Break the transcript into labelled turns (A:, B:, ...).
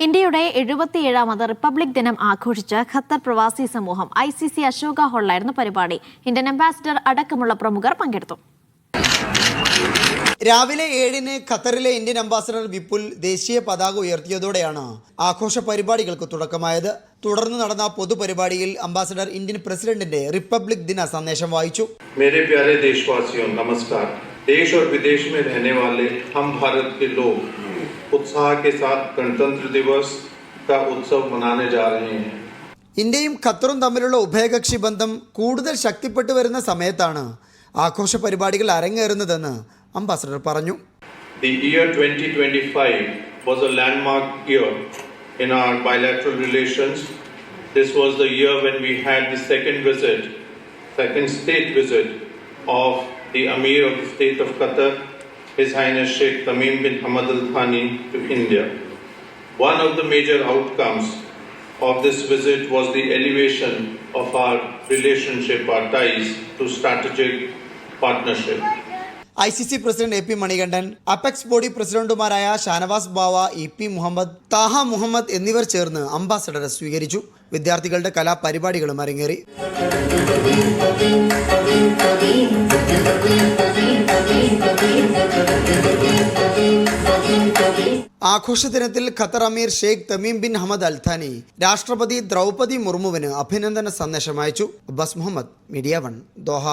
A: ഇന്ത്യയുടെ 77ാമത് റിപ്പബ്ലിക് ദിനം ആഘോഷിച്ച് ഖത്തർ പ്രവാസി സമൂഹം ICC അശോക ഹാളിലായിരുന്നു പരിപാടി. ഇന്ത്യൻ അംബാസിഡർ അടക്കമുള്ള പ്രമുഖർ പങ്കെടുത്തു.
B: രാവിലെ 7-ന് ഖത്തറിലെ ഇന്ത്യൻ അംബാസിഡർ വിപുൽ ദേശീയ പതാക ഉയർത്തിയതോടെയാണ് ആഘോഷ പരിപാടികൾക്ക് തുടക്കമായത്. തുടർന്ന് നടന്ന പൊതുപരിപാടിയിൽ അംബാസിഡർ ഇന്ത്യൻ പ്രസിഡന്റിന്റെ റിപ്പബ്ലിക് ദിന സന്ദേശം വായിച്ചു.
C: मेरे प्यारे देशवासियों नमस्कार। देश और विदेश में रहने वाले हम भारत के लोग उत्साह के साथ गणतंत्र दिवस का उत्सव मनाने जा रहे हैं.
B: ഇന്ത്യയും ഖത്തറും തമ്മിലുള്ള ഉഭയകക്ഷി ബന്ധം കൂടുതൽ ശക്തിപ്പെട്ടു വരുന്ന സമയത്താണ് ആഘോഷ പരിപാടികൾ അരങ്ങേറുന്നതെന്ന് അംബാസിഡർ പറഞ്ഞു.
C: The year 2025 was a landmark year in our bilateral relations. This was the year when we had the second state visit of the Amir of the State of Qatar, His Highness Sheikh Tamim bin Hamad Al Thani to India. One of the major outcomes of this visit was the elevation of our relationship, our ties to strategic partnership.
B: ICC president AP Manikandan, apex body പ്രസിഡന്റുമാരായ ഷാനവാസ് ബാവ, EP Muhammad, Thaha Muhammad എന്നിവർ ചേർന്ന് അംബാസഡറെ സ്വീകരിച്ചു. വിദ്യാർത്ഥികളുടെ കലാപരിപാടികളും അരങ്ങേറി. ആഘോഷ ദിനത്തിൽ Qatar അമീർ Sheikh Tamim bin Hamad Al Thani രാഷ്ട്രപതി ദ്രൗപദി മുർമുവിന് അഭിനന്ദന സന്ദേശം അയച്ചു. Abbas Muhammad, media 1, Doha.